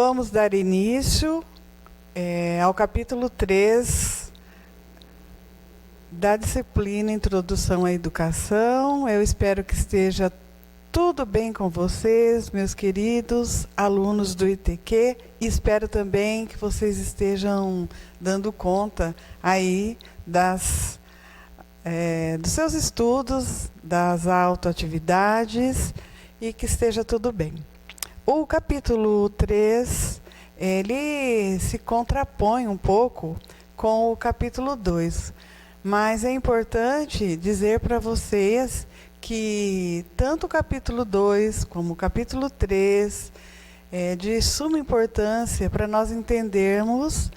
vamos dar início ao capítulo 3 da disciplina Introdução à Educação. Eu espero que esteja tudo bem com vocês, meus queridos alunos do ITQ, e espero também que vocês estejam dando conta aí dos seus estudos, das autoatividades, e que esteja tudo bem. O capítulo 3, ele se contrapõe um pouco com o capítulo 2, mas é importante dizer para vocês que tanto o capítulo 2 como o capítulo 3 é de suma importância para nós entendermos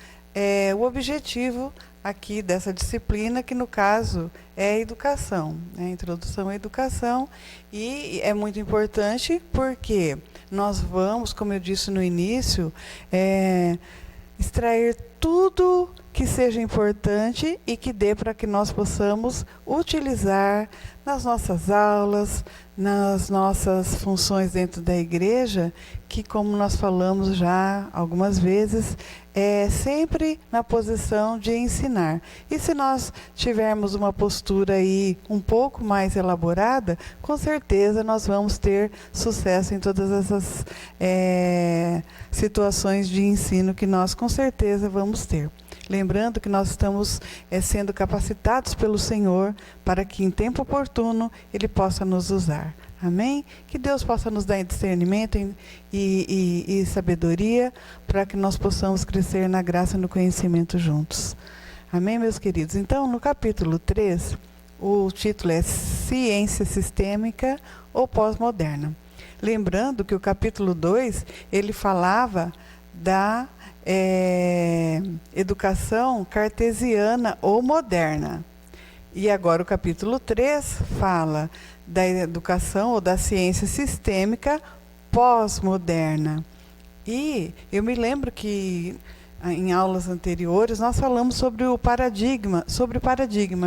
o objetivo aqui dessa disciplina, que no caso é a educação, né? Introdução à Educação, e é muito importante porque nós vamos, como eu disse no início, extrair tudo que seja importante e que dê para que nós possamos utilizar nas nossas aulas, nas nossas funções dentro da igreja, que, como nós falamos já algumas vezes, é sempre na posição de ensinar. E se nós tivermos uma postura aí um pouco mais elaborada, com certeza nós vamos ter sucesso em todas essas situações de ensino que nós com certeza vamos ter. Lembrando que nós estamos sendo capacitados pelo Senhor para que em tempo oportuno Ele possa nos usar. Amém? Que Deus possa nos dar discernimento e sabedoria para que nós possamos crescer na graça e no conhecimento juntos. Amém, meus queridos? Então, no capítulo 3, o título é Ciência Sistêmica ou Pós-Moderna. Lembrando que o capítulo 2, ele falava da educação cartesiana ou moderna. E agora o capítulo 3 fala da educação ou da ciência sistêmica pós-moderna. E eu me lembro que em aulas anteriores nós falamos sobre o paradigma,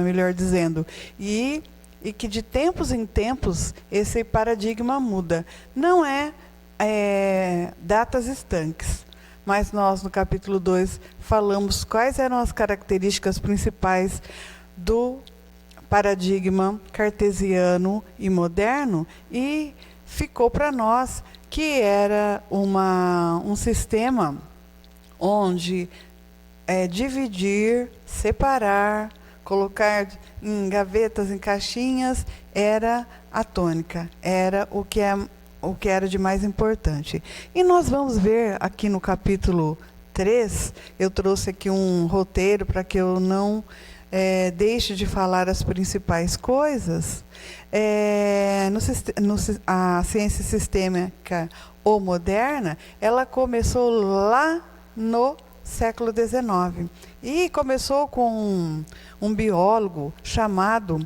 melhor dizendo, e que de tempos em tempos esse paradigma muda. Não é datas estanques, mas nós no capítulo 2 falamos quais eram as características principais do paradigma cartesiano e moderno, e ficou para nós que era um sistema onde dividir, separar, colocar em gavetas, em caixinhas, era a tônica, era o que era de mais importante. E nós vamos ver aqui no capítulo 3, eu trouxe aqui um roteiro para que eu não deixe de falar as principais coisas. A ciência sistêmica ou moderna, ela começou lá no século XIX. E começou com um biólogo chamado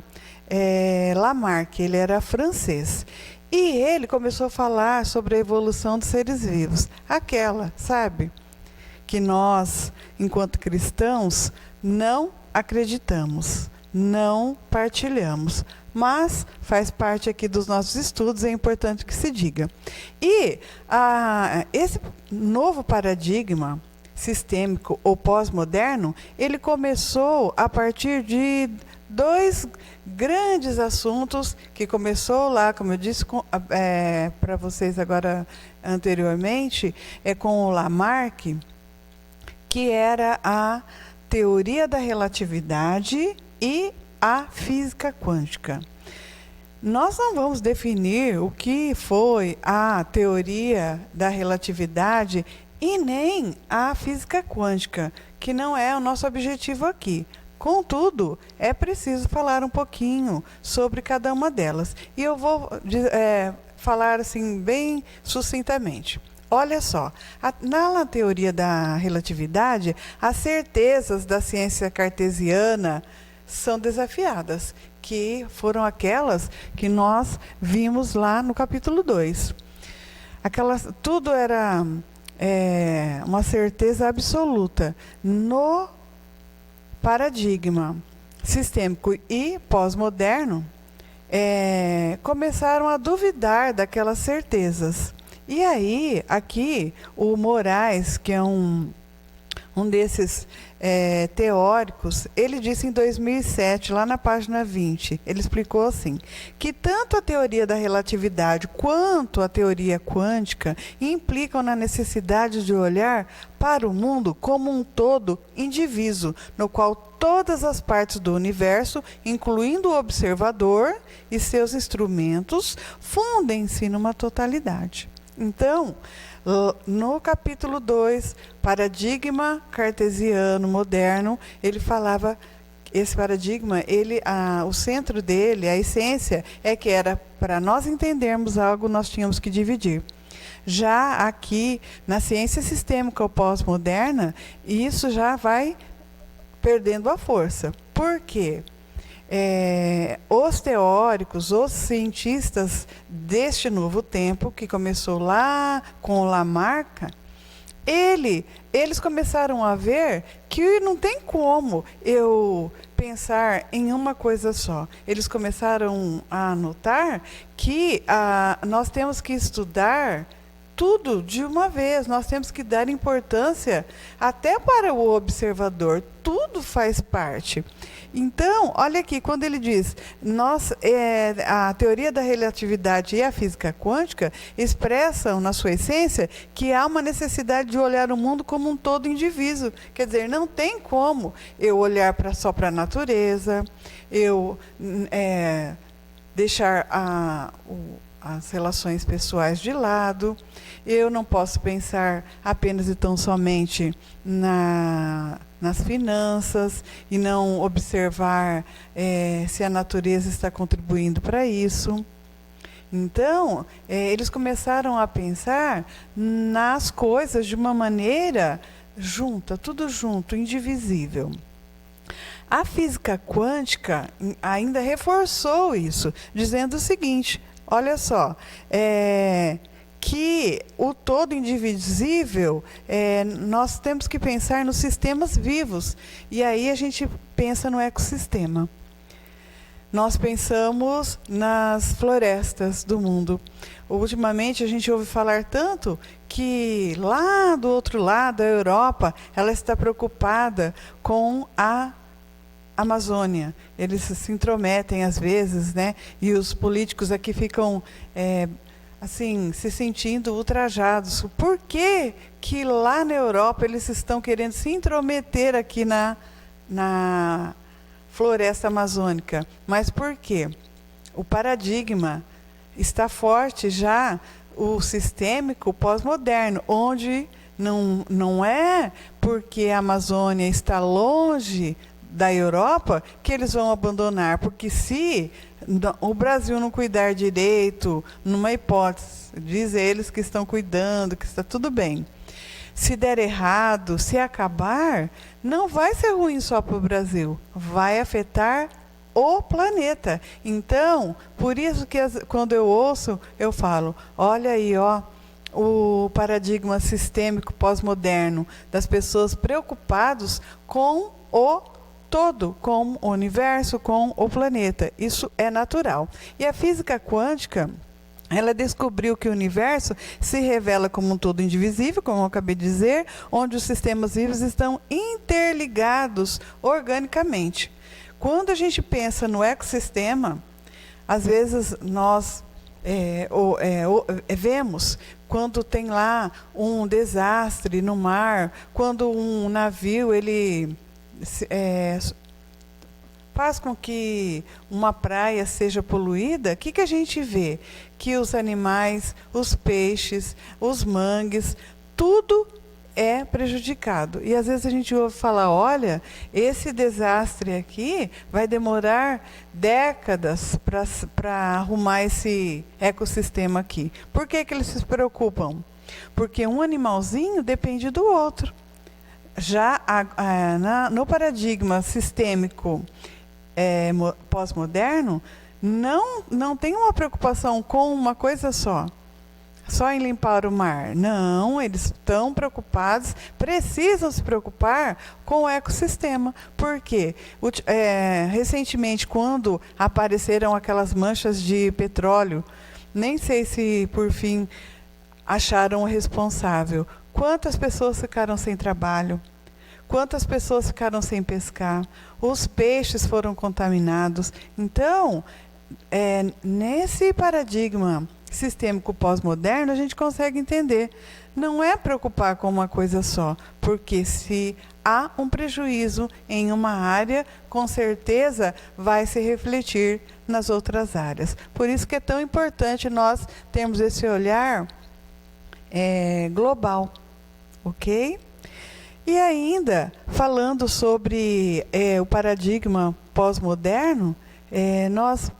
Lamarck, ele era francês. E ele começou a falar sobre a evolução dos seres vivos. Aquela, sabe, que nós, enquanto cristãos, não acreditamos, não partilhamos, mas faz parte aqui dos nossos estudos, é importante que se diga. E esse novo paradigma sistêmico ou pós-moderno, ele começou a partir de dois grandes assuntos, que começou lá, como eu disse para vocês agora anteriormente, com o Lamarck, que era a teoria da relatividade e a física quântica. Nós não vamos definir o que foi a teoria da relatividade e nem a física quântica, que não é o nosso objetivo aqui. Contudo, é preciso falar um pouquinho sobre cada uma delas. E eu vou falar assim bem sucintamente. Olha só, na teoria da relatividade, as certezas da ciência cartesiana são desafiadas, que foram aquelas que nós vimos lá no capítulo 2. Tudo era uma certeza absoluta. No paradigma sistêmico e pós-moderno, começaram a duvidar daquelas certezas. E aí, aqui, o Moraes, que é um desses teóricos, ele disse em 2007, lá na página 20, ele explicou assim, que tanto a teoria da relatividade quanto a teoria quântica implicam na necessidade de olhar para o mundo como um todo indiviso, no qual todas as partes do universo, incluindo o observador e seus instrumentos, fundem-se numa totalidade. Então, no capítulo 2, paradigma cartesiano moderno, ele falava, esse paradigma, o centro dele, a essência, é que era para nós entendermos algo, nós tínhamos que dividir. Já aqui, na ciência sistêmica ou pós-moderna, isso já vai perdendo a força. Por quê? Os teóricos, os cientistas deste novo tempo, que começou lá com o Lamarck, eles começaram a ver que não tem como eu pensar em uma coisa só. Eles começaram a notar que nós temos que estudar tudo de uma vez, nós temos que dar importância até para o observador, tudo faz parte. Então, olha aqui, quando ele diz, a teoria da relatividade e a física quântica expressam, na sua essência, que há uma necessidade de olhar o mundo como um todo indivíduo. Quer dizer, não tem como eu olhar só para a natureza, eu deixar as relações pessoais de lado, eu não posso pensar apenas e tão somente nas finanças e não observar se a natureza está contribuindo para isso. Então, eles começaram a pensar nas coisas de uma maneira junta, tudo junto, indivisível. A física quântica ainda reforçou isso, dizendo o seguinte, olha só, que o todo indivisível, nós temos que pensar nos sistemas vivos. E aí a gente pensa no ecossistema. Nós pensamos nas florestas do mundo. Ultimamente a gente ouve falar tanto que lá do outro lado, a Europa, ela está preocupada com a Amazônia. Eles se intrometem às vezes, né? E os políticos aqui ficam assim, se sentindo ultrajados. Por que que lá na Europa eles estão querendo se intrometer aqui na floresta amazônica? Mas por quê? O paradigma está forte já, o sistêmico pós-moderno, onde não é porque a Amazônia está longe da Europa que eles vão abandonar, porque se o Brasil não cuidar direito, numa hipótese, diz eles que estão cuidando, que está tudo bem. Se der errado, se acabar, não vai ser ruim só para o Brasil, vai afetar o planeta. Então, por isso que quando eu ouço, eu falo, olha aí, ó, o paradigma sistêmico pós-moderno das pessoas preocupadas com o todo, com o universo, com o planeta. Isso é natural. E a física quântica, ela descobriu que o universo se revela como um todo indivisível, como eu acabei de dizer, onde os sistemas vivos estão interligados organicamente. Quando a gente pensa no ecossistema, às vezes nós vemos quando tem lá um desastre no mar, quando um navio faz com que uma praia seja poluída, o que a gente vê? Que os animais, os peixes, os mangues, tudo é prejudicado. E às vezes a gente ouve falar, olha, esse desastre aqui vai demorar décadas para arrumar esse ecossistema aqui. Por que eles se preocupam? Porque um animalzinho depende do outro. Já no paradigma sistêmico pós-moderno, não tem uma preocupação com uma coisa só em limpar o mar. Não, eles estão preocupados, precisam se preocupar com o ecossistema. Por quê? Recentemente, quando apareceram aquelas manchas de petróleo, nem sei se por fim acharam o responsável. Quantas pessoas ficaram sem trabalho? Quantas pessoas ficaram sem pescar? Os peixes foram contaminados. Então, nesse paradigma sistêmico pós-moderno, a gente consegue entender. Não é preocupar com uma coisa só, porque se há um prejuízo em uma área, com certeza vai se refletir nas outras áreas. Por isso que é tão importante nós termos esse olhar global, ok? E ainda, falando sobre o paradigma pós-moderno, nós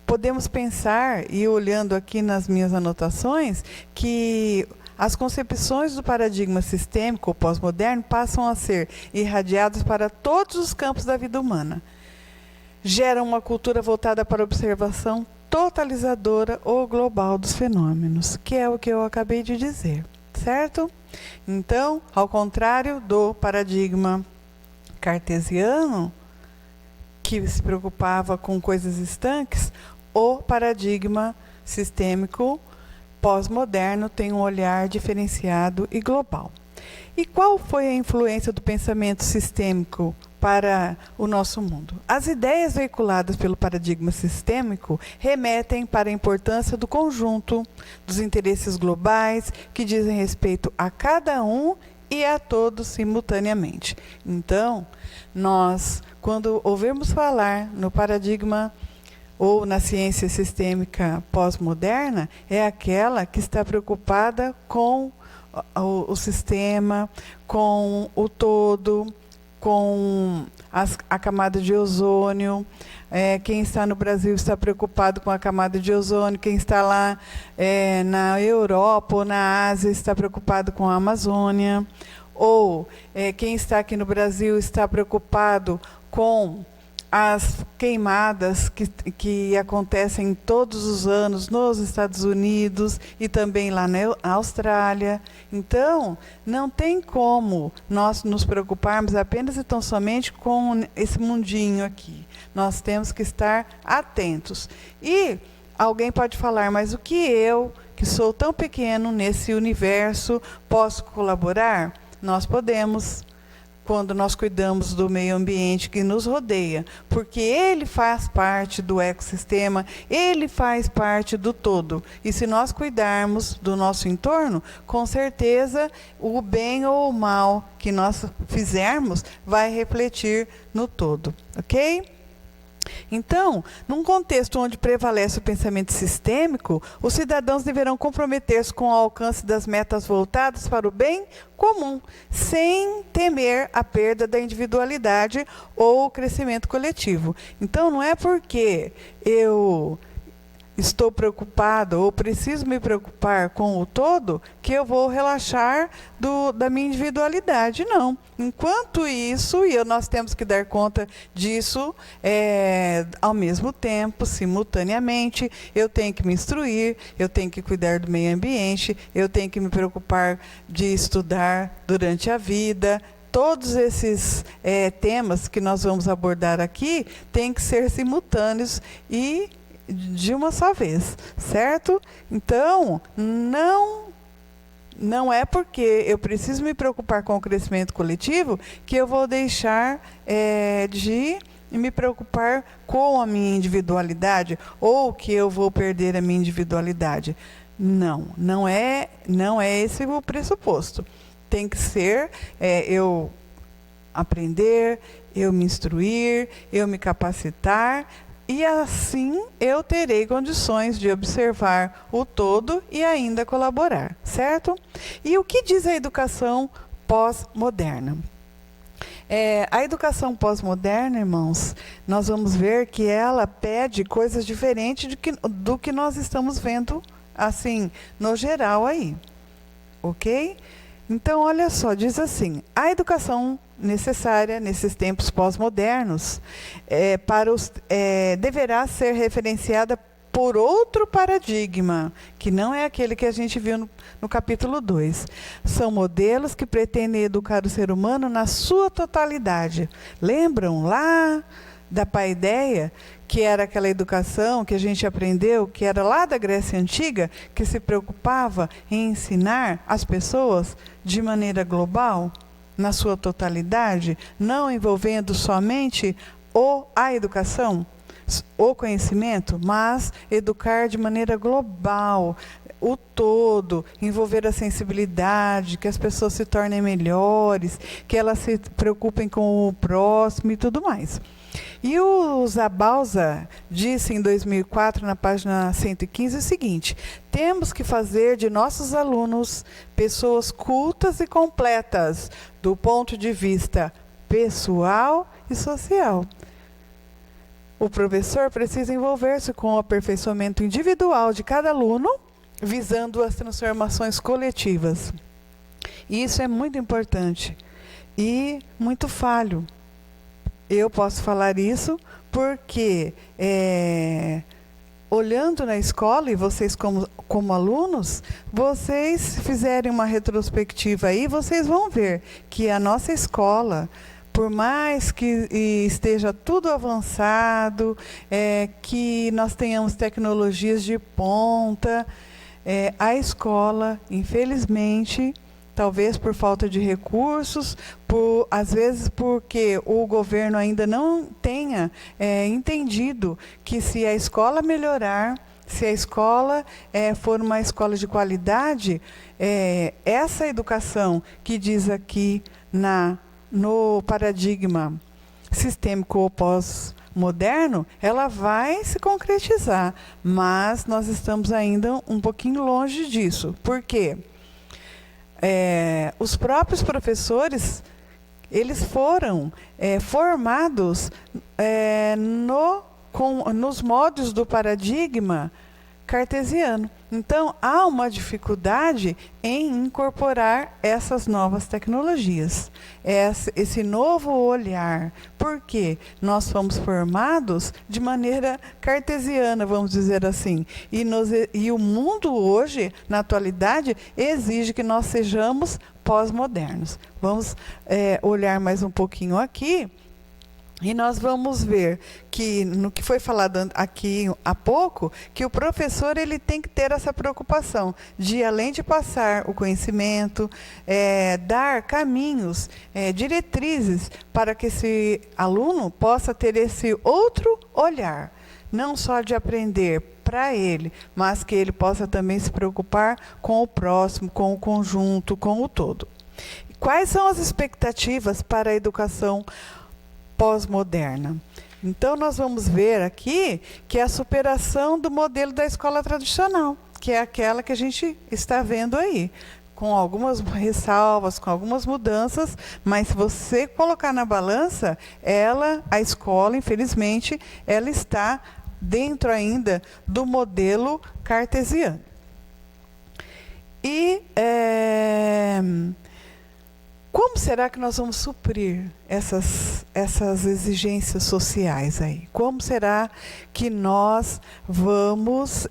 podemos pensar, e olhando aqui nas minhas anotações, que as concepções do paradigma sistêmico pós-moderno passam a ser irradiadas para todos os campos da vida humana. Geram uma cultura voltada para a observação totalizadora ou global dos fenômenos, que é o que eu acabei de dizer, certo? Então, ao contrário do paradigma cartesiano, que se preocupava com coisas estanques, o paradigma sistêmico pós-moderno tem um olhar diferenciado e global. E qual foi a influência do pensamento sistêmico para o nosso mundo? As ideias veiculadas pelo paradigma sistêmico remetem para a importância do conjunto, dos interesses globais, que dizem respeito a cada um e a todos simultaneamente. Então, nós, quando ouvirmos falar no paradigma ou na ciência sistêmica pós-moderna, é aquela que está preocupada com o sistema, com o todo, com a camada de ozônio. Quem está no Brasil está preocupado com a camada de ozônio, quem está lá na Europa ou na Ásia está preocupado com a Amazônia, ou quem está aqui no Brasil está preocupado com as queimadas que acontecem todos os anos nos Estados Unidos e também lá na Austrália. Então, não tem como nós nos preocuparmos apenas e tão somente com esse mundinho aqui. Nós temos que estar atentos. E alguém pode falar, mas o que eu, que sou tão pequeno nesse universo, posso colaborar? Nós podemos, quando nós cuidamos do meio ambiente que nos rodeia, porque ele faz parte do ecossistema, ele faz parte do todo. E se nós cuidarmos do nosso entorno, com certeza o bem ou o mal que nós fizermos vai refletir no todo, ok? Então, num contexto onde prevalece o pensamento sistêmico, os cidadãos deverão comprometer-se com o alcance das metas voltadas para o bem comum, sem temer a perda da individualidade ou o crescimento coletivo. Então, não é porque eu estou preocupado ou preciso me preocupar com o todo que eu vou relaxar da minha individualidade, não. Enquanto isso, e nós temos que dar conta disso ao mesmo tempo, simultaneamente, eu tenho que me instruir, eu tenho que cuidar do meio ambiente, eu tenho que me preocupar de estudar durante a vida. Todos esses temas que nós vamos abordar aqui têm que ser simultâneos e de uma só vez, certo? Então, não é porque eu preciso me preocupar com o crescimento coletivo que eu vou deixar de me preocupar com a minha individualidade ou que eu vou perder a minha individualidade. Não é esse o pressuposto. Tem que ser eu aprender, eu me instruir, eu me capacitar, e assim eu terei condições de observar o todo e ainda colaborar, certo? E o que diz a educação pós-moderna? A educação pós-moderna, irmãos, nós vamos ver que ela pede coisas diferentes do que nós estamos vendo, assim, no geral aí, ok? Então, olha só, diz assim, a educação necessária nesses tempos pós-modernos deverá ser referenciada por outro paradigma, que não é aquele que a gente viu no capítulo 2. São modelos que pretendem educar o ser humano na sua totalidade. Lembram lá da paideia que era aquela educação que a gente aprendeu, que era lá da Grécia Antiga, que se preocupava em ensinar as pessoas de maneira global, na sua totalidade, não envolvendo somente a educação, o conhecimento, mas educar de maneira global, o todo, envolver a sensibilidade, que as pessoas se tornem melhores, que elas se preocupem com o próximo e tudo mais. E o Zabauza disse em 2004, na página 115, o seguinte: temos que fazer de nossos alunos pessoas cultas e completas, do ponto de vista pessoal e social. O professor precisa envolver-se com o aperfeiçoamento individual de cada aluno, visando as transformações coletivas. E isso é muito importante e muito falho. Eu posso falar isso porque, olhando na escola, e vocês como alunos, vocês fizerem uma retrospectiva aí, vocês vão ver que a nossa escola, por mais que esteja tudo avançado, que nós tenhamos tecnologias de ponta, a escola, infelizmente, talvez por falta de recursos, às vezes porque o governo ainda não tenha entendido que se a escola melhorar, se a escola for uma escola de qualidade, essa educação que diz aqui no paradigma sistêmico ou pós-moderno, ela vai se concretizar, mas nós estamos ainda um pouquinho longe disso. Por quê? Os próprios professores, eles foram formados nos moldes do paradigma cartesiano. Então, há uma dificuldade em incorporar essas novas tecnologias, esse novo olhar. Por quê? Nós fomos formados de maneira cartesiana, vamos dizer assim. E o mundo hoje, na atualidade, exige que nós sejamos pós-modernos. Vamos olhar mais um pouquinho aqui. E nós vamos ver que, no que foi falado aqui há pouco, que o professor ele tem que ter essa preocupação de, além de passar o conhecimento, dar caminhos, diretrizes, para que esse aluno possa ter esse outro olhar, não só de aprender para ele, mas que ele possa também se preocupar com o próximo, com o conjunto, com o todo. Quais são as expectativas para a educação pós-moderna? Então, nós vamos ver aqui que é a superação do modelo da escola tradicional, que é aquela que a gente está vendo aí, com algumas ressalvas, com algumas mudanças, mas se você colocar na balança, a escola, infelizmente, ela está dentro ainda do modelo cartesiano. E como será que nós vamos suprir essas exigências sociais aí? Como será que nós vamos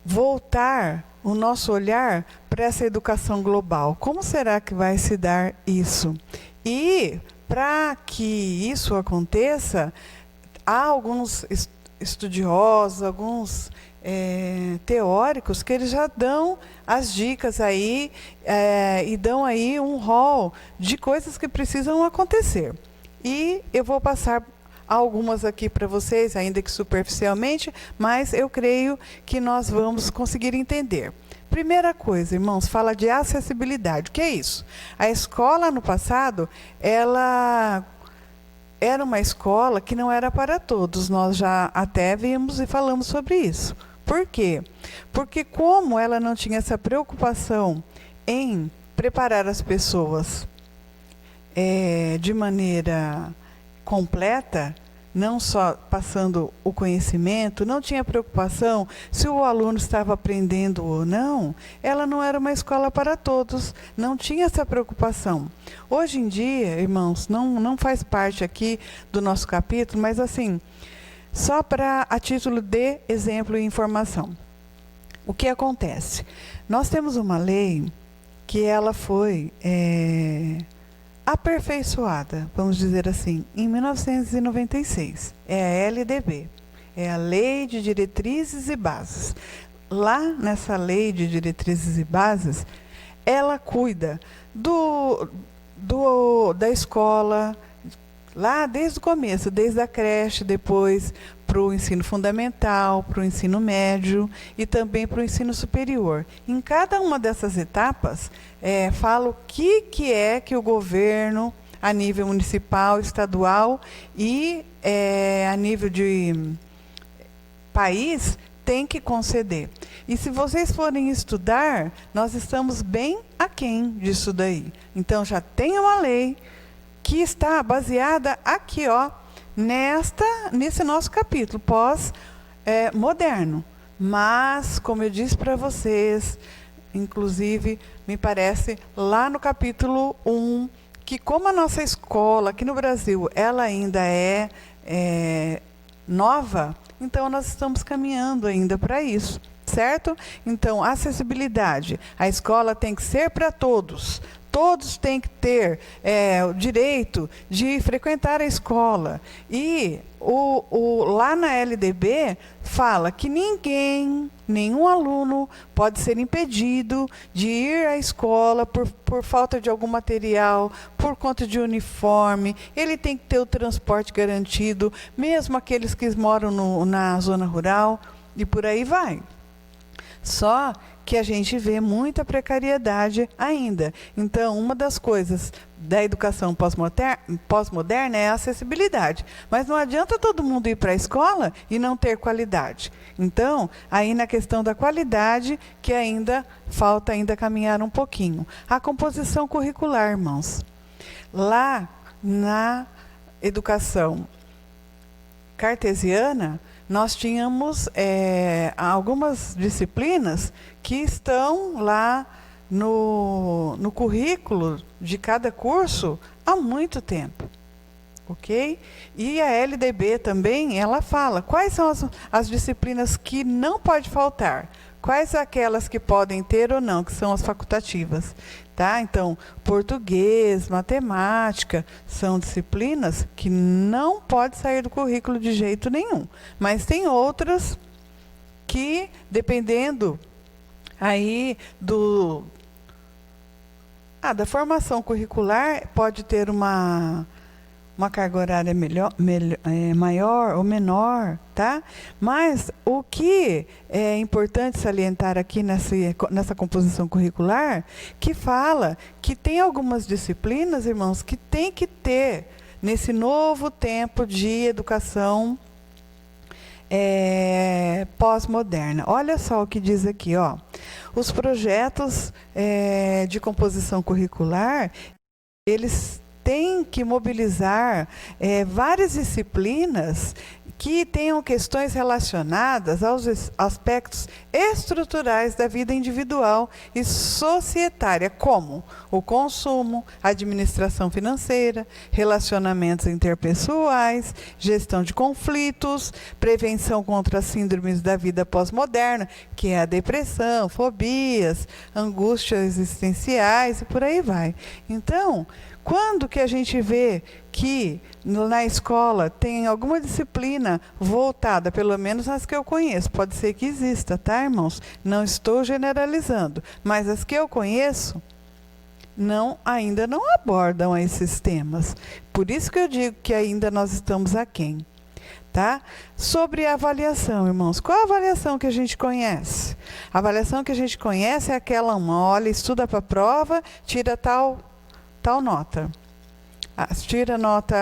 voltar o nosso olhar para essa educação global? Como será que vai se dar isso? E, para que isso aconteça, há alguns estudiosos, alguns teóricos que eles já dão as dicas aí e dão aí um rol de coisas que precisam acontecer. E eu vou passar algumas aqui para vocês, ainda que superficialmente, mas eu creio que nós vamos conseguir entender. Primeira coisa, irmãos, fala de acessibilidade. O que é isso? A escola, no passado, ela era uma escola que não era para todos. Nós já até vimos e falamos sobre isso. Por quê? Porque como ela não tinha essa preocupação em preparar as pessoas de maneira completa, não só passando o conhecimento, não tinha preocupação se o aluno estava aprendendo ou não, ela não era uma escola para todos, não tinha essa preocupação. Hoje em dia, irmãos, não faz parte aqui do nosso capítulo, mas assim, só a título de exemplo e informação. O que acontece? Nós temos uma lei que ela foi aperfeiçoada, vamos dizer assim, em 1996. É a LDB, é a Lei de Diretrizes e Bases. Lá nessa Lei de Diretrizes e Bases, ela cuida da escola, lá desde o começo, desde a creche, depois para o ensino fundamental, para o ensino médio e também para o ensino superior. Em cada uma dessas etapas, fala o que é que o governo, a nível municipal, estadual e a nível de país, tem que conceder. E se vocês forem estudar, nós estamos bem aquém disso daí. Então, já tem uma lei que está baseada aqui, ó, nesse nosso capítulo, pós-moderno. Mas, como eu disse para vocês, inclusive, me parece, lá no capítulo 1, que como a nossa escola aqui no Brasil, ela ainda é nova, então nós estamos caminhando ainda para isso, certo? Então, acessibilidade. A escola tem que ser para todos. Todos têm que ter o direito de frequentar a escola. E lá na LDB fala que nenhum aluno pode ser impedido de ir à escola por falta de algum material, por conta de uniforme. Ele tem que ter o transporte garantido, mesmo aqueles que moram na zona rural, e por aí vai. Só que a gente vê muita precariedade ainda. Então, uma das coisas da educação pós-moderna é a acessibilidade. Mas não adianta todo mundo ir para a escola e não ter qualidade. Então, aí na questão da qualidade, que ainda falta caminhar um pouquinho. A composição curricular, irmãos. Lá na educação cartesiana, nós tínhamos algumas disciplinas que estão lá no currículo de cada curso há muito tempo, ok? E a LDB também, ela fala quais são as disciplinas que não pode faltar, quais aquelas que podem ter ou não, que são as facultativas. Tá? Então, português, matemática, são disciplinas que não pode sair do currículo de jeito nenhum. Mas tem outras que, dependendo aí da formação curricular, pode ter uma carga horária maior ou menor, tá? Mas o que é importante salientar aqui nessa composição curricular, que fala que tem algumas disciplinas, irmãos, que tem que ter nesse novo tempo de educação pós-moderna. Olha só o que diz aqui, ó. Os projetos de composição curricular, eles tem que mobilizar várias disciplinas que tenham questões relacionadas aos aspectos estruturais da vida individual e societária, como o consumo, administração financeira, relacionamentos interpessoais, gestão de conflitos, prevenção contra as síndromes da vida pós-moderna, que é a depressão, fobias, angústias existenciais e por aí vai. Então, quando que a gente vê que na escola tem alguma disciplina voltada, pelo menos as que eu conheço, pode ser que exista, tá, irmãos? Não estou generalizando, mas as que eu conheço ainda não abordam esses temas. Por isso que eu digo que ainda nós estamos aquém. Tá? Sobre a avaliação, irmãos. Qual a avaliação que a gente conhece? A avaliação que a gente conhece é aquela olha, estuda para a prova, tira tal nota. Tira nota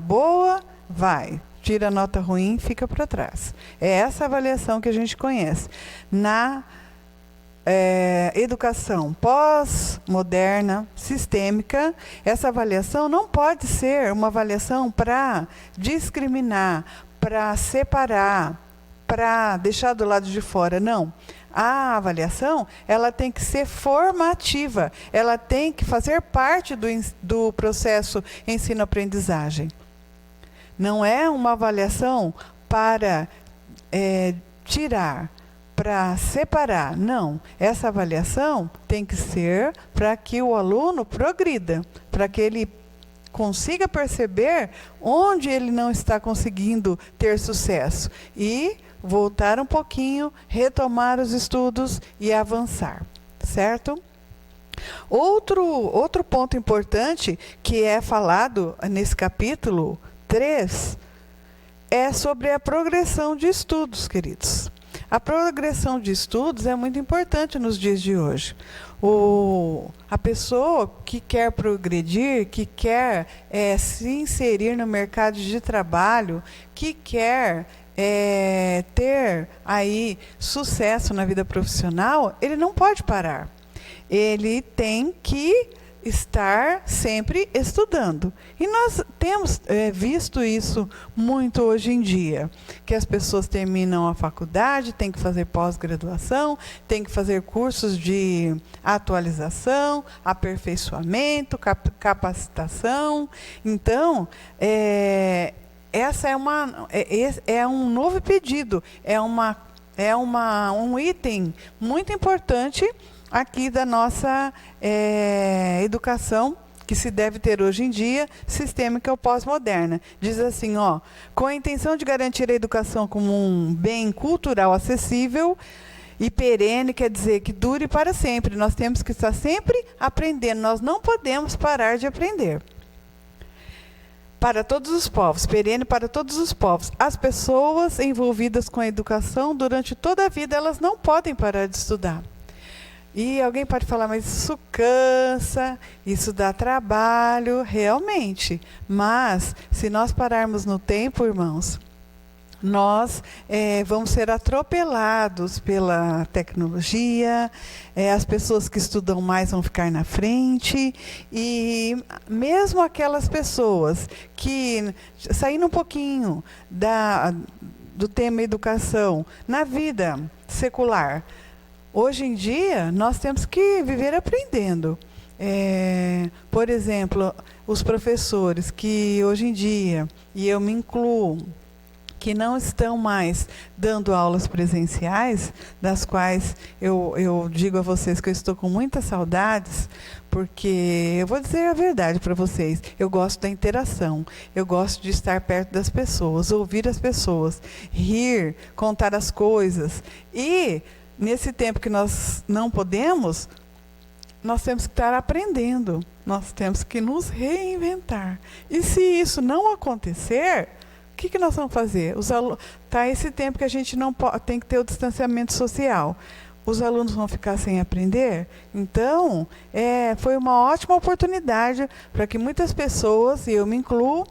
boa, vai. Tira nota ruim, fica para trás. É essa avaliação que a gente conhece. Na educação pós-moderna, sistêmica, essa avaliação não pode ser uma avaliação para discriminar, para separar, para deixar do lado de fora, não. A avaliação, ela tem que ser formativa, ela tem que fazer parte do processo ensino-aprendizagem. Não é uma avaliação para tirar, para separar, não. Essa avaliação tem que ser para que o aluno progrida, para que ele consiga perceber onde ele não está conseguindo ter sucesso e voltar um pouquinho, retomar os estudos e avançar, certo? Outro ponto importante que é falado nesse capítulo 3 é sobre a progressão de estudos, queridos. A progressão de estudos é muito importante nos dias de hoje. A pessoa que quer progredir, que quer se inserir no mercado de trabalho, que quer ter aí sucesso na vida profissional, ele não pode parar. Ele tem que estar sempre estudando. E nós temos visto isso muito hoje em dia, que as pessoas terminam a faculdade, têm que fazer pós-graduação, têm que fazer cursos de atualização, aperfeiçoamento, capacitação. Então, essa é um novo pedido, um item muito importante aqui da nossa educação, que se deve ter hoje em dia, sistêmica ou pós-moderna. Diz assim, com a intenção de garantir a educação como um bem cultural acessível e perene, quer dizer que dure para sempre. Nós temos que estar sempre aprendendo, nós não podemos parar de aprender. Para todos os povos, perene para todos os povos. As pessoas envolvidas com a educação durante toda a vida, elas não podem parar de estudar. E alguém pode falar, mas isso cansa, isso dá trabalho, realmente. Mas, se nós pararmos no tempo, irmãos, nós vamos ser atropelados pela tecnologia, as pessoas que estudam mais vão ficar na frente, e mesmo aquelas pessoas que, saindo um pouquinho do tema educação, na vida secular, hoje em dia, nós temos que viver aprendendo. Por exemplo, os professores que hoje em dia, e eu me incluo, que não estão mais dando aulas presenciais, das quais eu digo a vocês que eu estou com muitas saudades, porque eu vou dizer a verdade para vocês, eu gosto da interação, eu gosto de estar perto das pessoas, ouvir as pessoas, rir, contar as coisas. E nesse tempo que nós não podemos, nós temos que estar aprendendo, nós temos que nos reinventar. E se isso não acontecer, o que nós vamos fazer? Tá esse tempo que a gente não tem que ter o distanciamento social. Os alunos vão ficar sem aprender? Então, foi uma ótima oportunidade para que muitas pessoas, e eu me incluo,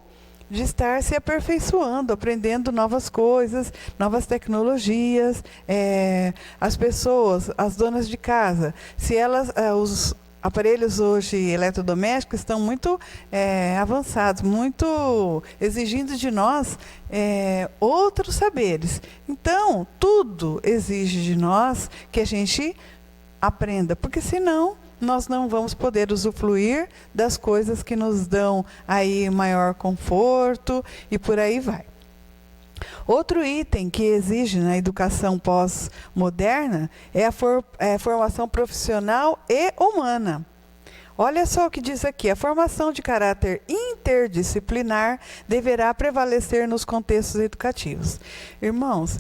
de estar se aperfeiçoando, aprendendo novas coisas, novas tecnologias. As pessoas, as donas de casa, se elas, os aparelhos hoje eletrodomésticos estão muito avançados, muito exigindo de nós outros saberes. Então, tudo exige de nós que a gente aprenda, porque senão nós não vamos poder usufruir das coisas que nos dão aí maior conforto e por aí vai. Outro item que exige na educação pós-moderna é a formação profissional e humana. Olha só o que diz aqui: a formação de caráter interdisciplinar deverá prevalecer nos contextos educativos. Irmãos,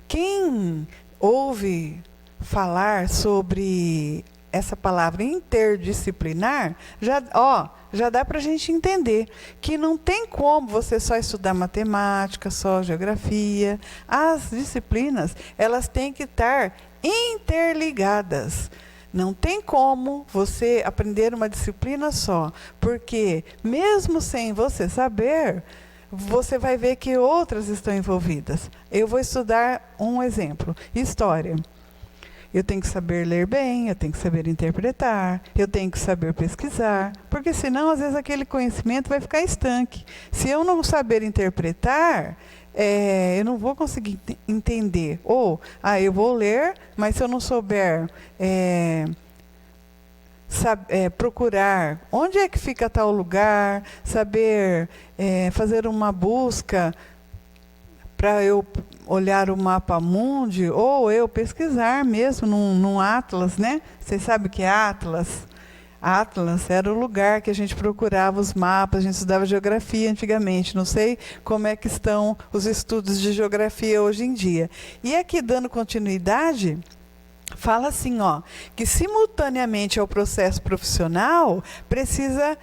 quem ouve falar sobre essa palavra interdisciplinar, já dá para a gente entender que não tem como você só estudar matemática, só geografia. As disciplinas, elas têm que estar interligadas. Não tem como você aprender uma disciplina só, porque mesmo sem você saber, você vai ver que outras estão envolvidas. Eu vou estudar um exemplo: história. Eu tenho que saber ler bem, eu tenho que saber interpretar, eu tenho que saber pesquisar, porque senão, às vezes, aquele conhecimento vai ficar estanque. Se eu não saber interpretar, eu não vou conseguir entender. Ou, eu vou ler, mas se eu não souber procurar onde é que fica tal lugar, saber fazer uma busca para eu olhar o mapa mundi, ou eu pesquisar mesmo num atlas, né? Vocês sabem o que é atlas? Atlas era o lugar que a gente procurava os mapas, a gente estudava geografia antigamente. Não sei como é que estão os estudos de geografia hoje em dia. E aqui, dando continuidade, fala assim, ó, que simultaneamente ao processo profissional, precisa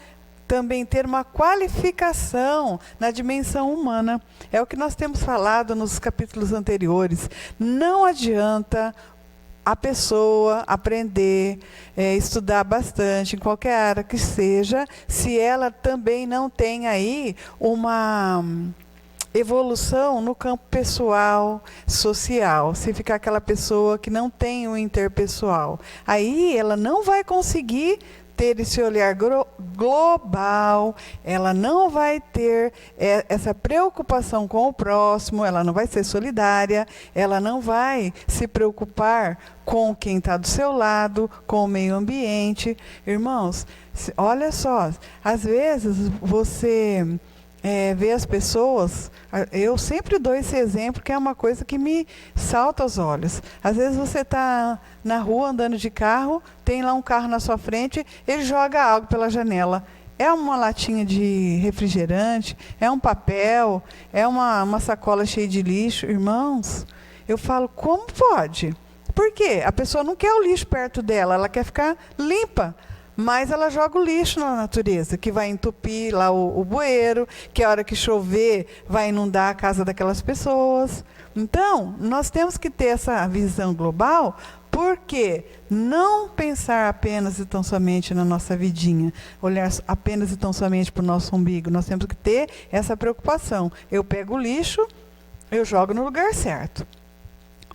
também ter uma qualificação na dimensão humana. É o que nós temos falado nos capítulos anteriores. Não adianta a pessoa aprender, estudar bastante, em qualquer área que seja, se ela também não tem aí uma evolução no campo pessoal, social, se ficar aquela pessoa que não tem o interpessoal. Aí ela não vai conseguir ter esse olhar global, ela não vai ter essa preocupação com o próximo, ela não vai ser solidária, ela não vai se preocupar com quem está do seu lado, com o meio ambiente. Irmãos, olha só, às vezes você ver as pessoas, eu sempre dou esse exemplo, que é uma coisa que me salta aos olhos. Às vezes você está na rua andando de carro, tem lá um carro na sua frente, ele joga algo pela janela. É uma latinha de refrigerante, é um papel, é uma sacola cheia de lixo. Irmãos, eu falo, como pode? Por quê? A pessoa não quer o lixo perto dela, ela quer ficar limpa. Mas ela joga o lixo na natureza, que vai entupir lá o bueiro, que a hora que chover vai inundar a casa daquelas pessoas. Então, nós temos que ter essa visão global, porque não pensar apenas e tão somente na nossa vidinha, olhar apenas e tão somente para o nosso umbigo. Nós temos que ter essa preocupação. Eu pego o lixo, eu jogo no lugar certo.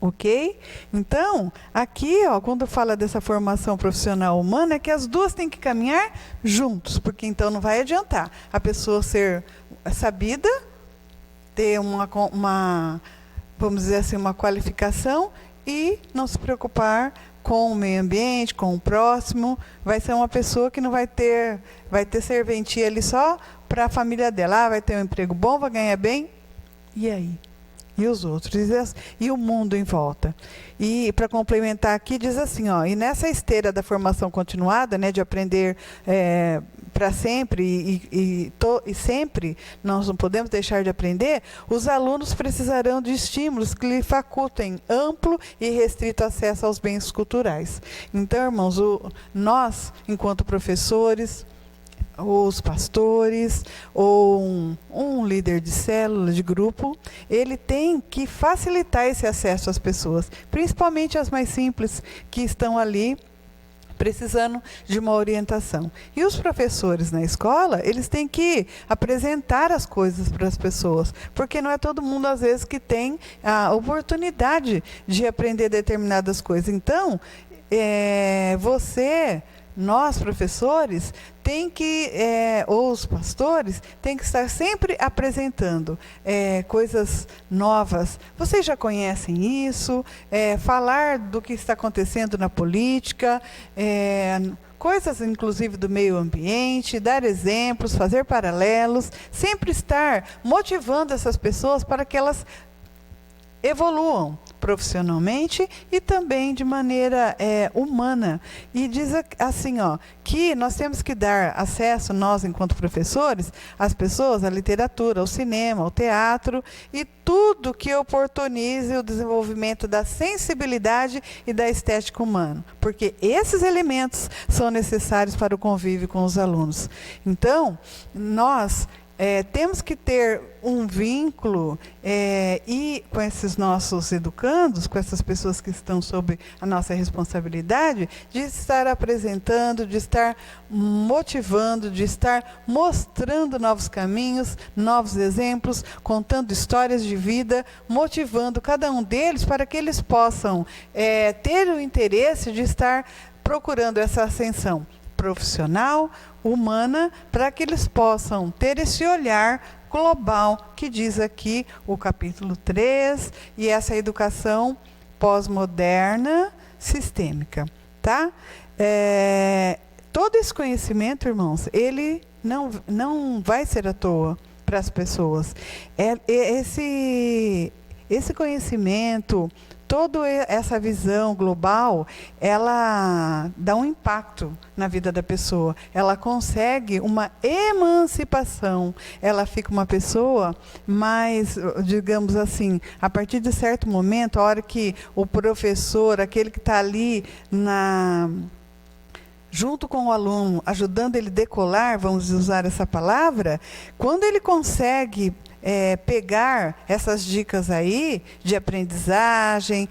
Ok? Então, aqui, ó, quando fala dessa formação profissional humana, é que as duas têm que caminhar juntos, porque então não vai adiantar a pessoa ser sabida, ter uma vamos dizer assim, uma qualificação e não se preocupar com o meio ambiente, com o próximo. Vai ser uma pessoa que não vai ter serventia ali só para a família dela. Vai ter um emprego bom, vai ganhar bem, e aí? E os outros, e o mundo em volta. E para complementar aqui, diz assim, ó, e nessa esteira da formação continuada, né, de aprender para sempre e sempre, nós não podemos deixar de aprender, os alunos precisarão de estímulos que lhe facultem amplo e restrito acesso aos bens culturais. Então, irmãos, nós, enquanto professores, os pastores, ou um líder de célula, de grupo, ele tem que facilitar esse acesso às pessoas, principalmente as mais simples, que estão ali precisando de uma orientação. E os professores na escola, eles têm que apresentar as coisas para as pessoas, porque não é todo mundo, às vezes, que tem a oportunidade de aprender determinadas coisas. Então, nós, professores, ou os pastores, tem que estar sempre apresentando coisas novas. Vocês já conhecem isso? Falar do que está acontecendo na política, coisas, inclusive, do meio ambiente, dar exemplos, fazer paralelos, sempre estar motivando essas pessoas para que elas evoluam profissionalmente e também de maneira humana. E diz assim, ó, que nós temos que dar acesso, nós enquanto professores, às pessoas, à literatura, ao cinema, ao teatro e tudo que oportunize o desenvolvimento da sensibilidade e da estética humana, porque esses elementos são necessários para o convívio com os alunos. Então, nós temos que ter um vínculo e com esses nossos educandos, com essas pessoas que estão sob a nossa responsabilidade, de estar apresentando, de estar motivando, de estar mostrando novos caminhos, novos exemplos, contando histórias de vida, motivando cada um deles para que eles possam ter o interesse de estar procurando essa ascensão profissional, humana, para que eles possam ter esse olhar global que diz aqui o capítulo 3, e essa educação pós-moderna sistêmica, tá? Todo esse conhecimento, irmãos, ele não vai ser à toa para as pessoas. Esse conhecimento, toda essa visão global, ela dá um impacto na vida da pessoa. Ela consegue uma emancipação. Ela fica uma pessoa mais, digamos assim, a partir de certo momento, a hora que o professor, aquele que está ali junto com o aluno, ajudando ele a decolar, vamos usar essa palavra, quando ele consegue pegar essas dicas aí de aprendizagem,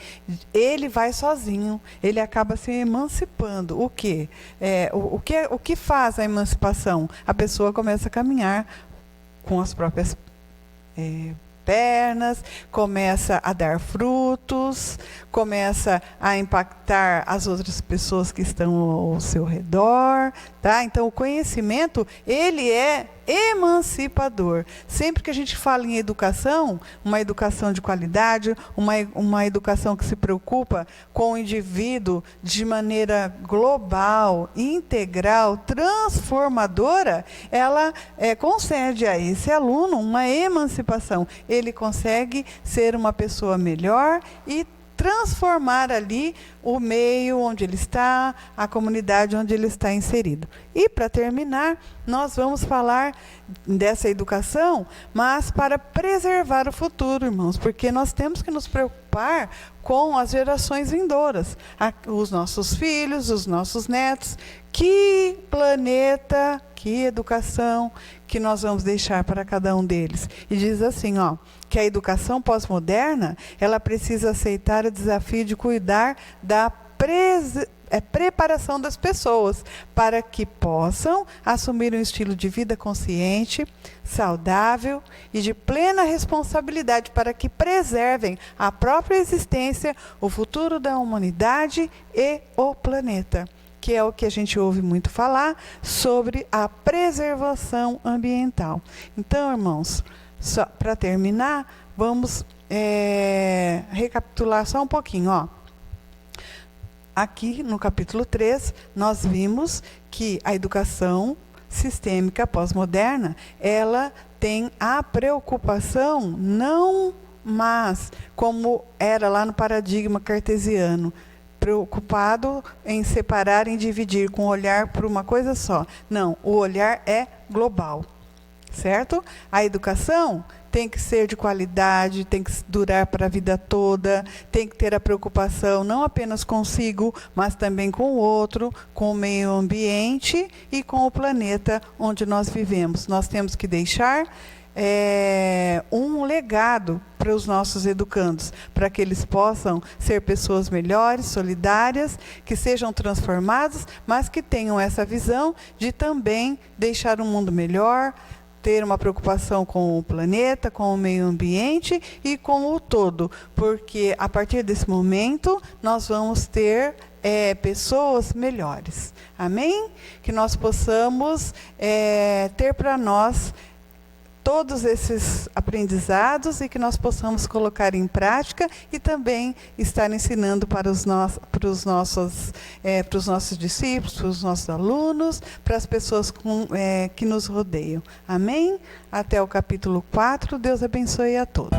ele vai sozinho, ele acaba se emancipando. O quê? O que faz a emancipação? A pessoa começa a caminhar com as próprias pernas, começa a dar frutos, começa a impactar as outras pessoas que estão ao seu redor, tá? Então, o conhecimento, ele é emancipador. Sempre que a gente fala em educação, uma educação de qualidade, uma educação que se preocupa com o indivíduo de maneira global, integral, transformadora, ela concede a esse aluno uma emancipação. Ele consegue ser uma pessoa melhor e transformar ali o meio onde ele está, a comunidade onde ele está inserido. E, para terminar, nós vamos falar dessa educação, mas para preservar o futuro, irmãos, porque nós temos que nos preocupar com as gerações vindouras, os nossos filhos, os nossos netos. Que planeta, que educação que nós vamos deixar para cada um deles? E diz assim, que a educação pós-moderna, ela precisa aceitar o desafio de cuidar da preparação das pessoas para que possam assumir um estilo de vida consciente, saudável e de plena responsabilidade, para que preservem a própria existência, o futuro da humanidade e o planeta, que é o que a gente ouve muito falar sobre a preservação ambiental. Então, irmãos, só para terminar, vamos recapitular só um pouquinho. Aqui no capítulo 3, nós vimos que a educação sistêmica pós-moderna, ela tem a preocupação, não mais como era lá no paradigma cartesiano, preocupado em separar e dividir, com olhar para uma coisa só. Não, o olhar é global, certo? A educação tem que ser de qualidade, tem que durar para a vida toda, tem que ter a preocupação não apenas consigo, mas também com o outro, com o meio ambiente e com o planeta onde nós vivemos. Nós temos que deixar um legado para os nossos educandos, para que eles possam ser pessoas melhores, solidárias, que sejam transformados, mas que tenham essa visão de também deixar um mundo melhor, ter uma preocupação com o planeta, com o meio ambiente e com o todo, porque a partir desse momento nós vamos ter pessoas melhores. Amém? Que nós possamos ter para nós todos esses aprendizados e que nós possamos colocar em prática e também estar ensinando para os nossos discípulos, para os nossos alunos, para as pessoas que nos rodeiam. Amém? Até o capítulo 4. Deus abençoe a todos.